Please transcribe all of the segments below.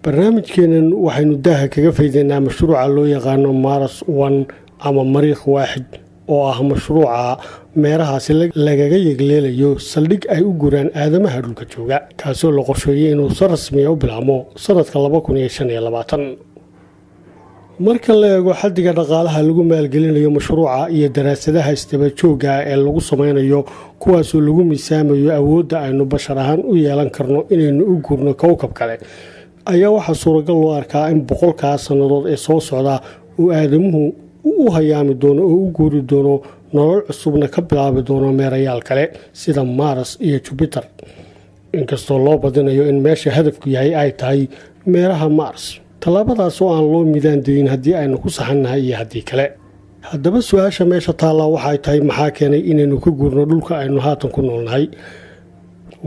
barnaamijkeenan waxaynu daaha kaga faydaynaa mashruuca loo yaqaano Mars 1 ama Mariikh waaxid oo ah mashruuca meerahaasi lagaga yegleelayo saldhig ay u guraan aadamaha dhulka jooga kaasoo la qorsheeyay inuu si rasmi ah u bilaabo sanadka 2025. marka la eego xaddiga dhaqaalaha lagu maalgelinayo mashruuca iyo daraasadaha istaba jooga ee lagu sameynayo kuwaasoo lagu miisaamayo awoodda aynu bashar ahaan u yeelan karno inaynu u gurno kowkab kale ayaa waxaa suuragal loo arkaa in 100 sannadood ee soo socda uu aadamuhu u hayaami doono oo u guuri doono nolol cusubna ka bilaabi doono meerayaal kale sida Mars iyo Jupiter, inkastoo loo badinayo in meesha hadafku yahay ay tahay meeraha Mars. tallaabadaas oo aan loo midaandayn haddii aynu ku saxannahay iyo haddii kale. haddaba su-aasha meesha taalla waxay tahay maxaa keenay inaynu ka guurno dhulka aynu haatan ku noolnahay.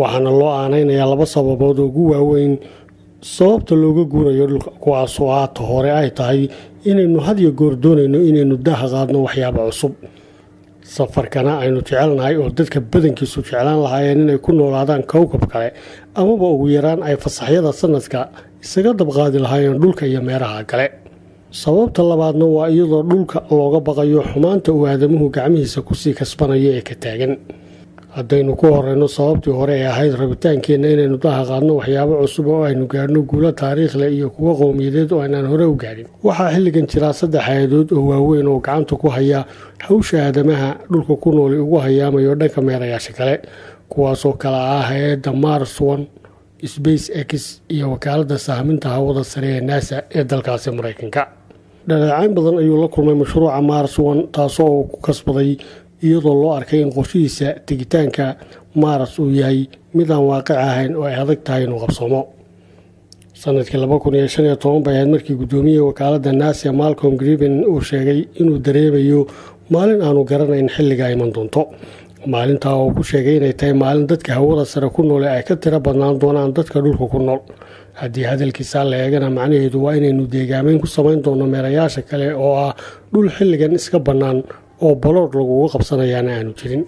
waxaana loo aanaynayaa 2 sababood oo ugu waaweyn sababta looga guurayo dhulka, kuwaasoo aata hore ay tahay inaynu had iyo goor doonayno inaynu daaha qaadno waxyaabo cusub. safarkana aynu jecelnahay oo dadka badankiisu jeclaan lahaayeen inay ku noolaadaan kowkab kale amaba ugu yaraan ay fasaxyada sanadka isaga dabqaadi lahaayeen dhulka iyo meeraha kale. sababta labaadna waa iyadoo dhulka looga baqayo xumaanta uu aadamuhu gacmihiisa kusii kasbanayo ee ka taagan. haddaynu ku horeyno sababtii hore ee ahayd rabitaankeenna inaynu daaha qaadno waxyaabo cusub oo aynu gaadhno guulo taariikh leh iyo kuwo qowmiyadeed oo aynaan hore u gaadhin. waxaa xilligan jira 3 hay-adood oo waaweyn oo gacanta ku haya hawsha aadamaha dhulka ku nooli ugu hayaamayo dhanka meerayaasha kale, kuwaasoo kala ah hay-adda Mars 1, SpaceX iyo wakaaladda sahminta hawada sare ee NASA ee dalkaasi Mareykanka. dhaleecayn badan ayuu la kulmay mashruuca Mars 1 taasoo uu ku kasbaday iyadoo loo arkay in qorshihiisa tegitaanka Mars uu yahay mid aan waaqic ahayn oo ay adag tahay inuu qabsoomo. sanadkii 2015 bay ahayd markii guddoomiyaha wakaaladda NASA Malcolm Griffin uu sheegay inuu dareemayo maalin aanu garanayn xilliga iman doonto. maalintaa oo ku sheegay inay tahay maalin dadka hawada sare ku nool ay ka tiro badnaan doonaan dadka dhulka ku nool. haddii hadalkiisa la eegana macnaheedu waa inaynu deegaameyn ku samayn doono meerayaasha kale oo ah dhul xilligan iska bannaan oo balood laguga qabsanayaana aanu jirin.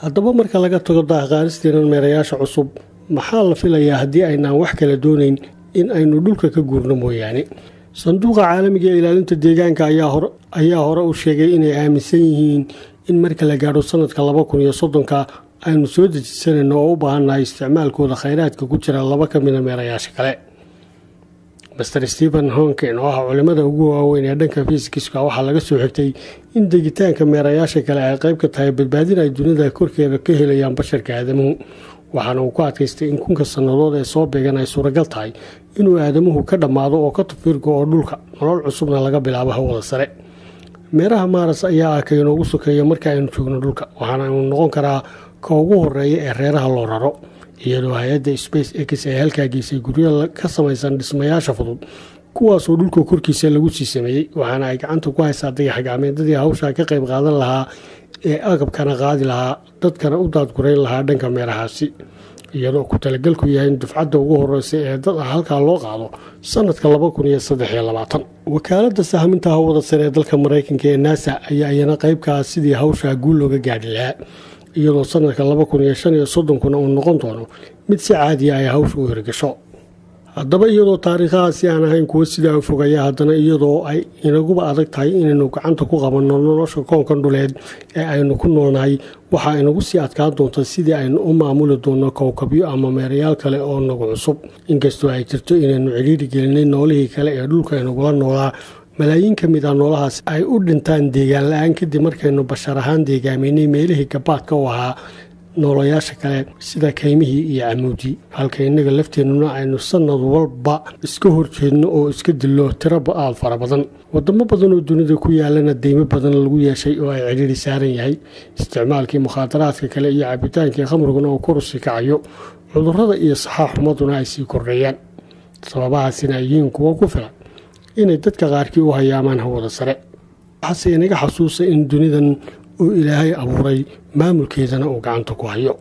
haddaba marka laga tago daahqaaristeena meerayaasha cusub, maxaa la filayaa haddii aynaan wax kala doonayn in aynu dhulka ka guurno mooyaane? sanduuqa caalamiga ee ilaalinta deegaanka ayaa hore u sheegay inay aaminsan yihiin in marka la gaadho sanadka 2030 aynu soo dejisanayno oo u baahannahay isticmaalkooda khayraadka ku jira 2 ka mid a meerayaasha kale. Mr. Stephen Hawking oo ah culimada ugu waaweyn ee dhanka fiisikiska waxaa laga soo xigtay in degitaanka meerayaasha kale ay qayb ka tahay badbaadin ay dunida korkeeda ka helayaan basharka aadamuhu. waxaana uu ku adkaystay in 1000 sannadood ee soo beegan ay suuragal tahay inuu aadamuhu ka dhammaado oo ka tafirgo oo dhulka nolol cusubna laga bilaabo hawada sare. meeraha Mars ayaa ah kaynoogu sokeeya marka aynu joogno dhulka, waxaana uu noqon karaa ka ugu horeeya ee reeraha loo raro, iyadoo hay-adda SpaceX ay halkaa geysay guryo ka samaysan dhismayaasha fudud kuwaasoo dhulka korkiisa lagu sii sameeyey. waxaana ay gacanta ku haysaa dayax-gacmeedyadii hawshaa ka qayb qaadan lahaa ee agabkana qaadi lahaa dadkana u daadgurayn lahaa dhanka meerahaasi, iyadoo ku talagalku yahay in dufcadda ugu horeysa ee dad ah halkaa loo qaado sanadka 2023. wakaaladda sahminta hawada sare ee dalka Mareykanka ee NASA ayaa iyana qaybkaa sidii hawshaa guul looga gaadhi lahaa, iyadoo sanadka 2035 uu noqon doono mid si caadi ah ay hawsha u hirgasho. haddaba iyadoo taariikhahaasi aan ahayn kuwo sidaa u fogaya, haddana iyadoo ay inaguba adag tahay inaynu gacanta ku qabanno nolosha koonkan dhuleed ee aynu ku noolnahay, waxaa inagu sii adkaan doonta sidii aynu u maamuli doonno kowkabyo ama meerayaal kale oo nagu cusub. inkastoo ay jirto inaynu cidhiidhi gelinay noolihii kale ee dhulka inagula noolaa, malaayiin ka mid ah noolahaas ay u dhintaan deegaan la-aan kadib markaynu bashar ahaan deegaameynay meelihii gabaadka u ahaa noolayaasha kale sida kaymihii iyo camuudii, halka innaga lafteennuna aynu sanad walba iska horjeedno oo iska dillo tiro aad fara badan. wadamo badan oo dunida ku yaalana deymo badan lagu yeeshay oo ay cidhiidhi saaran yahay. isticmaalkii mukhaadaraadka kale iyo cabitaankii khamriguna uu kor u sii kacayo, cudurrada iyo saxaaxumaduna ay sii kordhayaan. sababahaasina ay yihiin kuwo ku filan inay dadka qaarkii u hayaamaan hawada sare. waxaase inaga xasuusa in dunidan uu ilaahay abuuray maamulkeedana uu gacanta ku hayo.